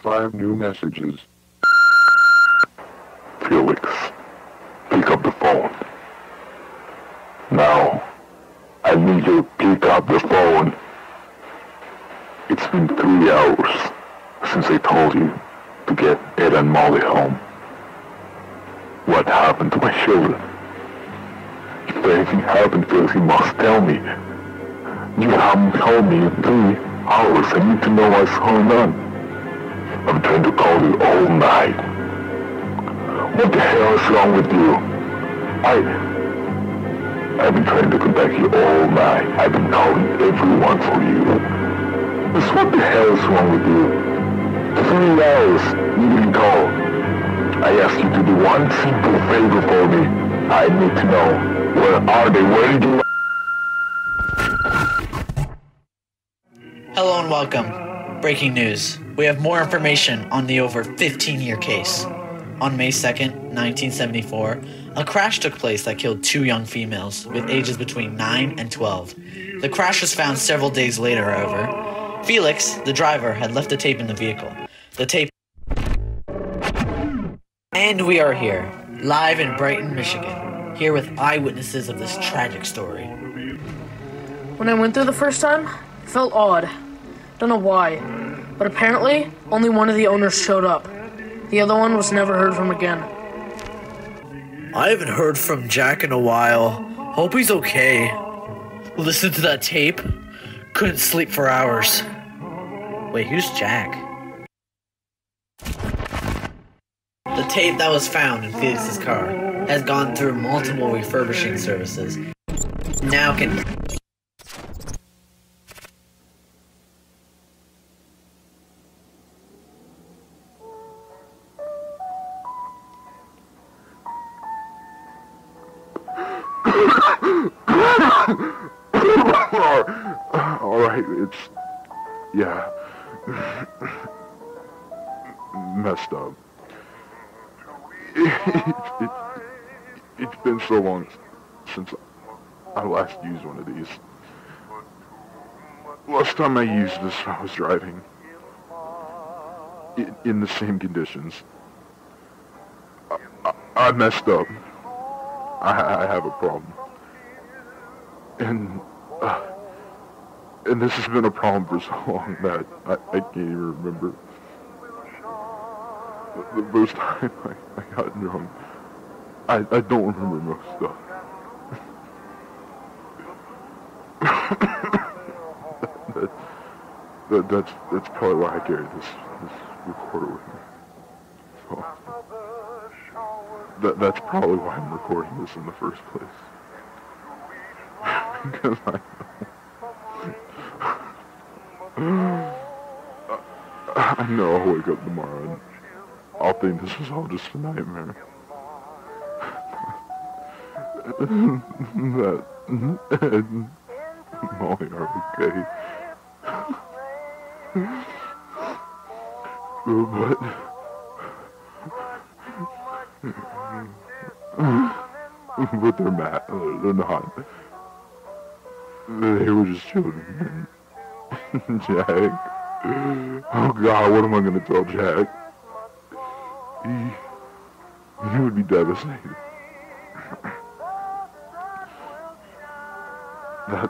5 new messages. Felix, pick up the phone. Now, I need you to pick up the phone. It's been 3 hours since I told you to get Ed and Molly home. What happened to my children? If anything happened, Felix, you must tell me. You haven't called me in 3 hours. I need to know what's going on. I'm trying to call you all night. What the hell is wrong with you? I've been trying to contact you all night. I've been calling everyone for you. But what the hell is wrong with you? 3 hours, you didn't call. I asked you to do one simple favor for me. I need to know, where are they? Where did you... Hello and welcome. Breaking news. We have more information on the over 15-year case. On May 2nd, 1974, a crash took place that killed 2 young females with ages between 9 and 12. The crash was found several days later, however. Felix, the driver, had left the tape in the vehicle. The tape... And we are here, live in Brighton, Michigan, here with eyewitnesses of this tragic story. When I went there the first time, it felt odd. Don't know why, but apparently only one of the owners showed up. The other one was never heard from again. I haven't heard from Jack in a while. Hope he's okay. Listen to that tape. Couldn't sleep for hours. Wait, who's Jack? The tape that was found in Felix's car has gone through multiple refurbishing services. Now can... Alright, it's... yeah. Messed up. It's been so long since I last used one of these. Last time I used this, I was driving. In the same conditions. I messed up. I have a problem. And this has been a problem for so long that I can't even remember. The first time I got drunk, I don't remember most stuff. That's probably why I carry this recorder with me. So that's probably why I'm recording this in the first place. Because I know I'll wake up tomorrow and I'll think this was all just a nightmare. That Ed and Molly are okay. But they're mad. They're not. They were just children. Jack. Oh God, what am I gonna tell Jack? He would be devastated.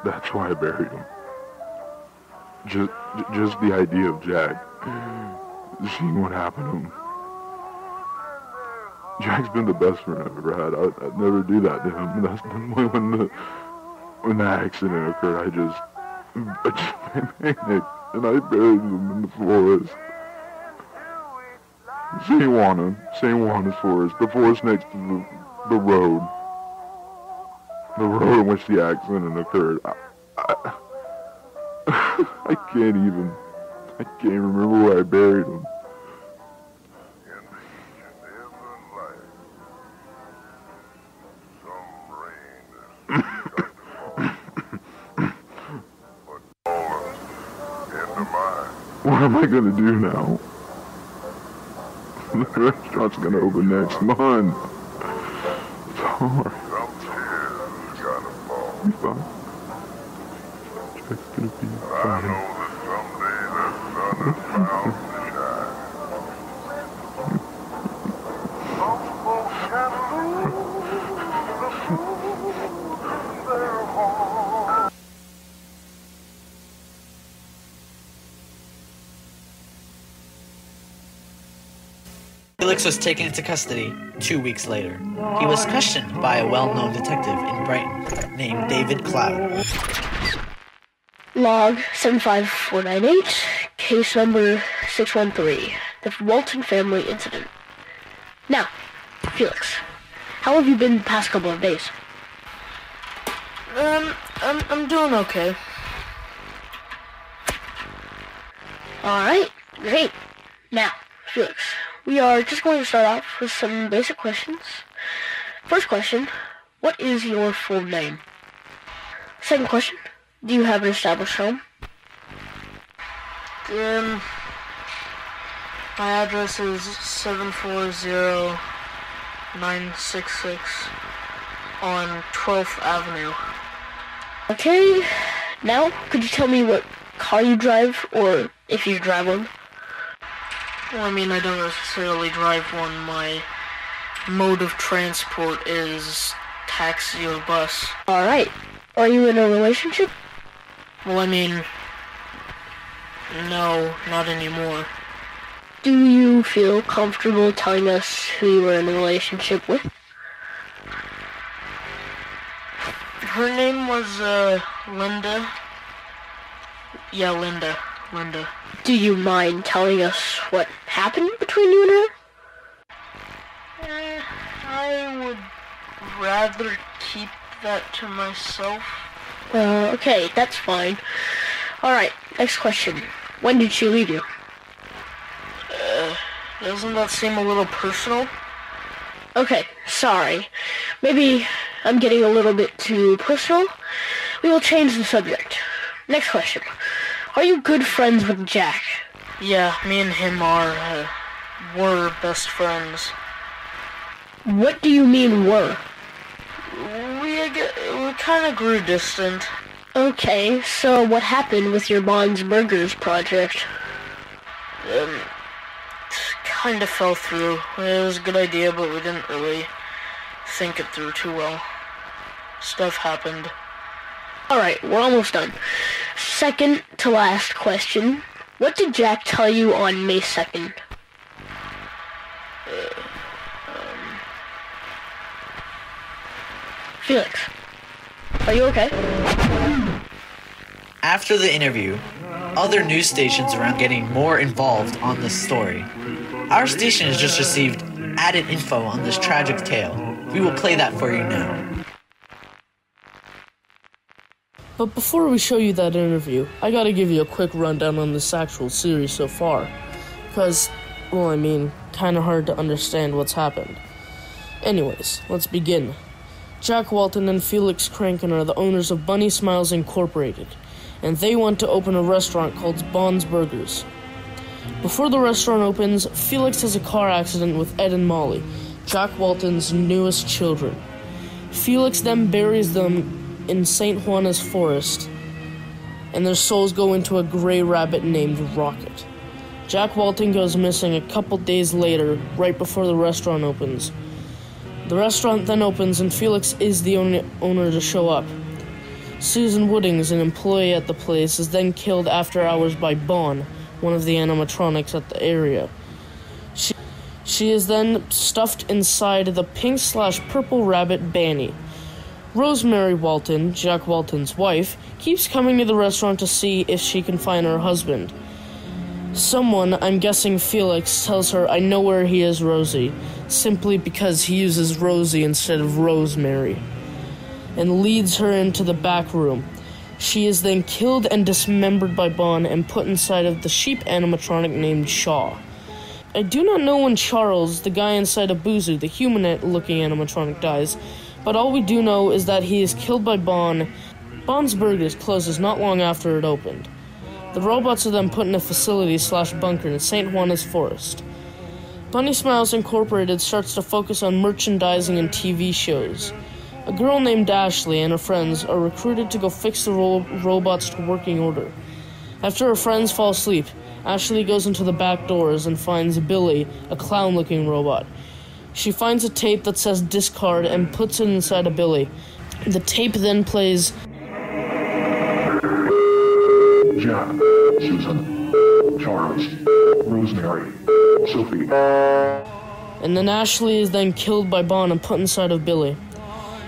That's why I buried him. Just the idea of Jack seeing what happened to him. Jack's been the best friend I've ever had. I'd never do that to him. That's when the accident occurred. I just panicked and I buried him in the forest. St. Juana's forest. The forest next to the road. The road in which the accident occurred. I can't remember where I buried him. What am I gonna do now? The restaurant's gonna open next month. Sorry. Be fine. It's gonna be fine. Felix was taken into custody 2 weeks later. He was questioned by a well-known detective in Brighton named David Cloud. Log 75498, case number 613, the Walten family incident. Now, Felix, how have you been the past couple of days? I'm doing okay. Alright, great. Now, Felix, we are just going to start off with some basic questions. First question, what is your full name? Second question, do you have an established home? My address is 740966 on 12th Avenue. Okay, now could you tell me what car you drive, or if you drive one? Well, I mean, I don't necessarily drive one. My mode of transport is taxi or bus. Alright, are you in a relationship? Well, I mean, no, not anymore. Do you feel comfortable telling us who you were in a relationship with? Her name was, Linda. Yeah, Linda. Do you mind telling us what happened between you and her? I would rather keep that to myself. Okay, that's fine. Alright, next question. When did she leave you? Doesn't that seem a little personal? Okay, sorry. Maybe I'm getting a little bit too personal. We will change the subject. Next question. Are you good friends with Jack? Yeah, me and him were best friends. What do you mean were? We kind of grew distant. Okay, so what happened with your Bond's Burgers project? Kind of fell through. It was a good idea, but we didn't really think it through too well. Stuff happened. Alright, we're almost done. Second to last question. What did Jack tell you on May 2nd? Felix, are you okay? After the interview, other news stations around getting more involved on this story. Our station has just received added info on this tragic tale. We will play that for you now. But before we show you that interview, I gotta give you a quick rundown on this actual series so far. Because, well, I mean, kinda hard to understand what's happened. Anyways, let's begin. Jack Walten and Felix Kranken are the owners of Bunny Smiles Incorporated, and they want to open a restaurant called Bond's Burgers. Before the restaurant opens, Felix has a car accident with Ed and Molly, Jack Walten's newest children. Felix then buries them in St. Juana's forest, and their souls go into a gray rabbit named Rocket. Jack Walten goes missing a couple days later, right before the restaurant opens. The restaurant then opens, and Felix is the only owner to show up. Susan Woodings, an employee at the place, is then killed after hours by Bon, one of the animatronics at the area. She is then stuffed inside the pink/purple rabbit Banny. Rosemary Walten, Jack Walten's wife, keeps coming to the restaurant to see if she can find her husband. Someone, I'm guessing Felix, tells her, "I know where he is, Rosie," simply because he uses Rosie instead of Rosemary, and leads her into the back room. She is then killed and dismembered by Bon and put inside of the sheep animatronic named Shaw. I do not know when Charles, the guy inside of Buzu, the human-looking animatronic, dies, but all we do know is that he is killed by Bon. Bon's Burgers closes not long after it opened. The robots are then put in a facility/bunker in St. Juana's forest. Bunny Smiles Incorporated starts to focus on merchandising and TV shows. A girl named Ashley and her friends are recruited to go fix the robots to working order. After her friends fall asleep, Ashley goes into the back doors and finds Billy, a clown-looking robot. She finds a tape that says discard and puts it inside of Billy. The tape then plays Jack, Susan, Charles, Rosemary, Sophie. And then Ashley is then killed by Bond and put inside of Billy.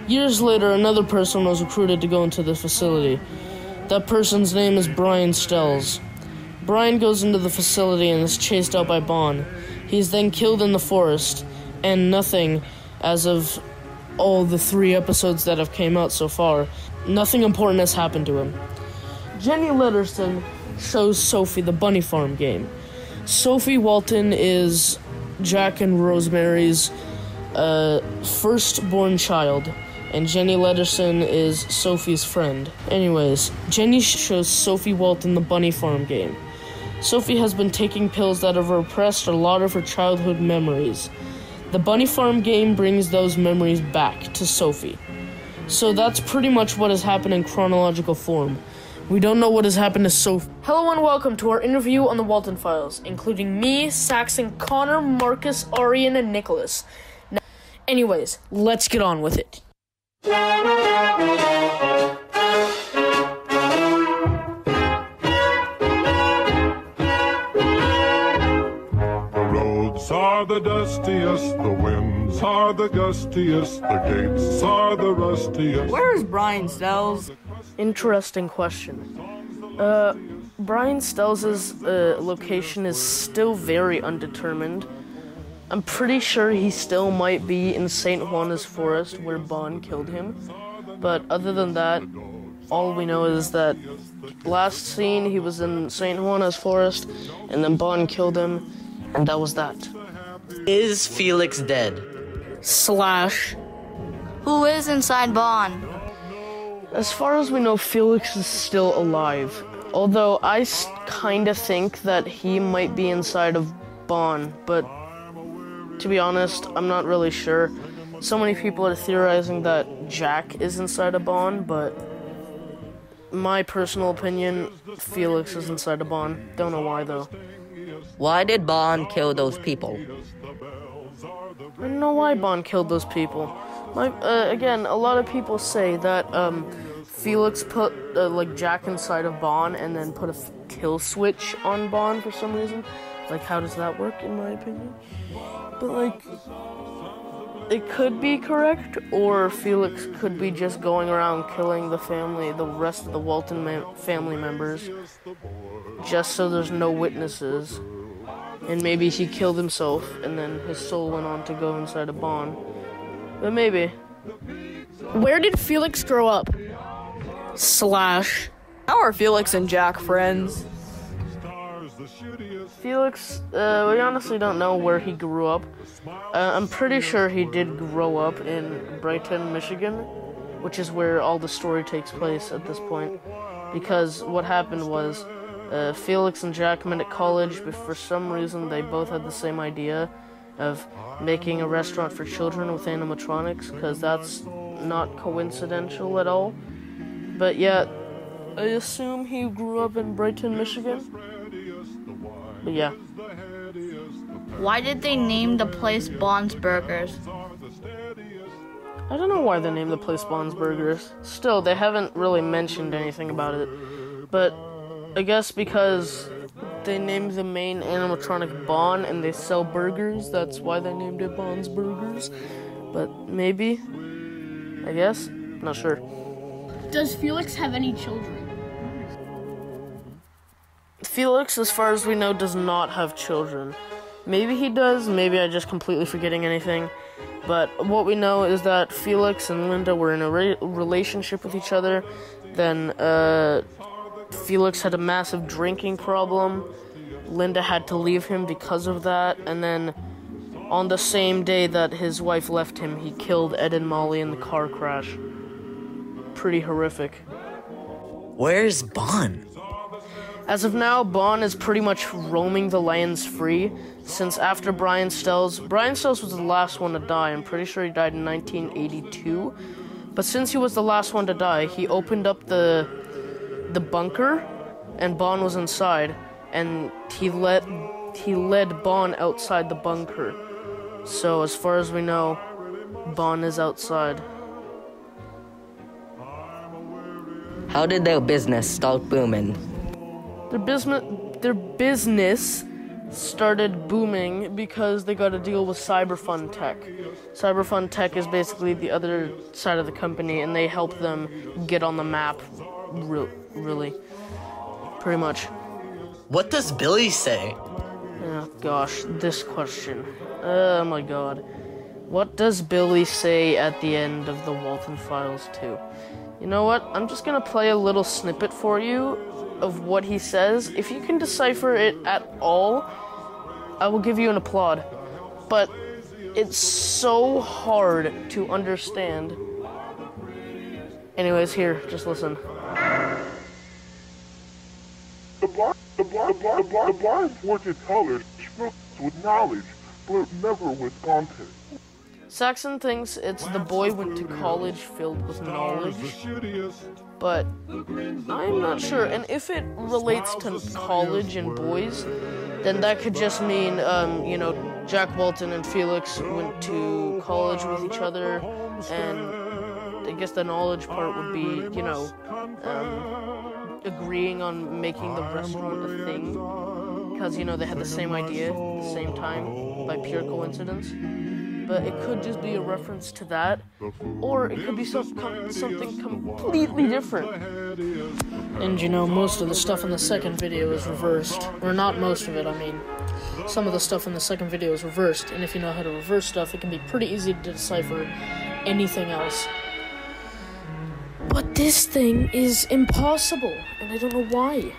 Years later, another person was recruited to go into the facility. That person's name is Brian Stells. Brian goes into the facility and is chased out by Bond. He's then killed in the forest, and nothing, as of all the 3 episodes that have came out so far, nothing important has happened to him. Jenny Letterson shows Sophie the Bunny Farm game. Sophie Walten is Jack and Rosemary's firstborn child, and Jenny Letterson is Sophie's friend. Anyways, Jenny shows Sophie Walten the Bunny Farm game. Sophie has been taking pills that have repressed a lot of her childhood memories. The Bunny Farm game brings those memories back to Sophie. So that's pretty much what has happened in chronological form. We don't know what has happened to Sophie. Hello and welcome to our interview on the Walten Files, including me, Saxon, Connor, Marcus, Arian, and Nicholas. Now, anyways, let's get on with it. Are the dustiest, the winds are the gustiest, the gates are the rustiest. Where is Brian Stells? Interesting question. Brian Stells' location is still very undetermined. I'm pretty sure he still might be in St. Juana's Forest where Bond killed him. But other than that, all we know is that last scene he was in St. Juana's Forest and then Bond killed him, and that was that. Is Felix dead? Slash. Who is inside Bond? As far as we know, Felix is still alive. Although I kinda think that he might be inside of Bond, but to be honest, I'm not really sure. So many people are theorizing that Jack is inside of Bond, but my personal opinion, Felix is inside of Bond. Don't know why though. Why did Bond kill those people? I don't know why Bond killed those people. Again, a lot of people say that Felix put Jack inside of Bond and then put a kill switch on Bond for some reason. Like, how does that work, in my opinion? But it could be correct, or Felix could be just going around killing the rest of the Walten family members, just so there's no witnesses. And maybe he killed himself, and then his soul went on to go inside a Bond. But maybe. Where did Felix grow up? Slash. How are Felix and Jack friends? Felix, we honestly don't know where he grew up. I'm pretty sure he did grow up in Brighton, Michigan, which is where all the story takes place at this point. Because what happened was, Felix and Jack met at college, but for some reason they both had the same idea of making a restaurant for children with animatronics, because that's not coincidental at all. But yeah, I assume he grew up in Brighton, Michigan. But yeah. Why did they name the place Bond's Burgers? I don't know why they named the place Bond's Burgers. Still, they haven't really mentioned anything about it. But I guess because they named the main animatronic Bond and they sell burgers, that's why they named it Bond's Burgers. But maybe, I guess, not sure. Does Felix have any children? Felix, as far as we know, does not have children. Maybe he does, maybe I'm just completely forgetting anything. But what we know is that Felix and Linda were in a relationship with each other. Then, Felix had a massive drinking problem. Linda had to leave him because of that. And then, on the same day that his wife left him, he killed Ed and Molly in the car crash. Pretty horrific. Where's Bond? As of now, Bond is pretty much roaming the lands free, since after Brian Stells was the last one to die. I'm pretty sure he died in 1982. But since he was the last one to die, he opened up the bunker, and Bond was inside, and he led Bond outside the bunker. So as far as we know, Bond is outside. How did their business start booming? Their business started booming because they got a deal with Cyberfund Tech. Cyberfund Tech is basically the other side of the company, and they help them get on the map, really. Pretty much. What does Billy say? Oh gosh, this question. Oh my god. What does Billy say at the end of the Walten Files 2? You know what? I'm just gonna play a little snippet for you of what he says. If you can decipher it at all, I will give you an applaud. But it's so hard to understand. Anyways, here, just listen. The blind fortune teller struck with knowledge, but never with content. Saxon thinks it's the boy went to college filled with knowledge, but I'm not sure. And if it relates to college and boys, then that could just mean, Jack Walten and Felix went to college with each other, and I guess the knowledge part would be, agreeing on making the restaurant a thing, because, they had the same idea at the same time, by pure coincidence. But it could just be a reference to that, or it could be something completely different. And most of the stuff in the second video is reversed. Or not most of it, I mean. Some of the stuff in the second video is reversed, and if you know how to reverse stuff, it can be pretty easy to decipher anything else. But this thing is impossible, and I don't know why.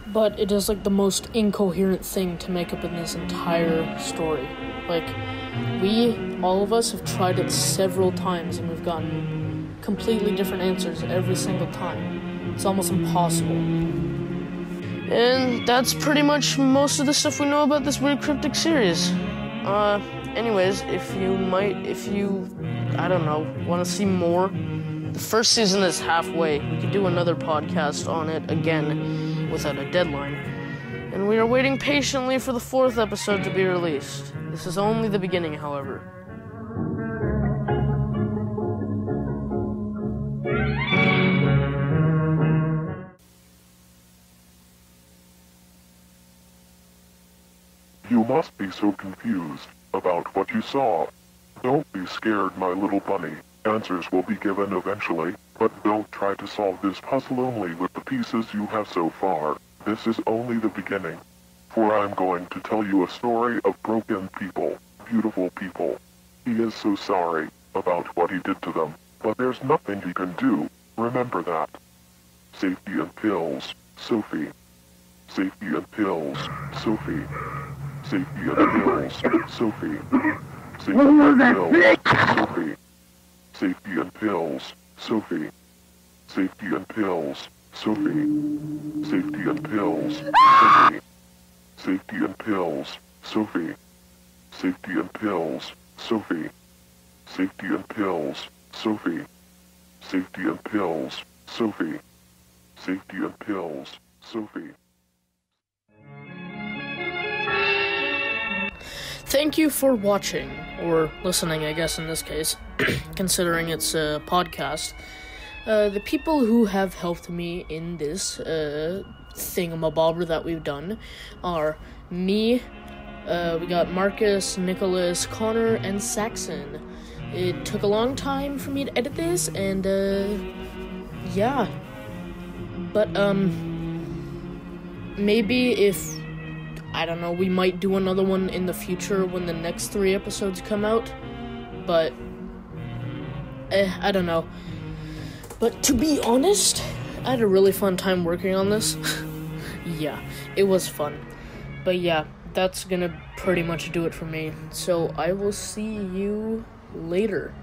But it is the most incoherent thing to make up in this entire story. All of us have tried it several times and we've gotten completely different answers every single time. It's almost impossible. And that's pretty much most of the stuff we know about this weird cryptic series. Anyways, if you want to see more, the first season is halfway. We could do another podcast on it again without a deadline. And we are waiting patiently for the 4th episode to be released. This is only the beginning, however. You must be so confused about what you saw. Don't be scared, my little bunny. Answers will be given eventually, but don't try to solve this puzzle only with the pieces you have so far. This is only the beginning. For I'm going to tell you a story of broken people, beautiful people. He is so sorry about what he did to them, but there's nothing he can do. Remember that. Safety and pills, Sophie. Safety and pills, Sophie. Safety and pills, Sophie. Safety and pills, Sophie. Safety and pills, Sophie. Safety and pills, Sophie. Safety and pills, Sophie. Safety and pills, Sophie. Safety and pills, Sophie. Safety and pills, Sophie. Safety and pills, Sophie. Safety and pills, Sophie. Thank you for watching, or listening, I guess, in this case, considering it's a podcast. The people who have helped me in this thingamabobber that we've done are me, we got Marcus, Nicholas, Connor, and Saxon. It took a long time for me to edit this, and, yeah. But, maybe if, I don't know, we might do another one in the future when the next 3 episodes come out, but, I don't know. But to be honest, I had a really fun time working on this. Yeah, it was fun. But yeah, that's gonna pretty much do it for me. So I will see you later.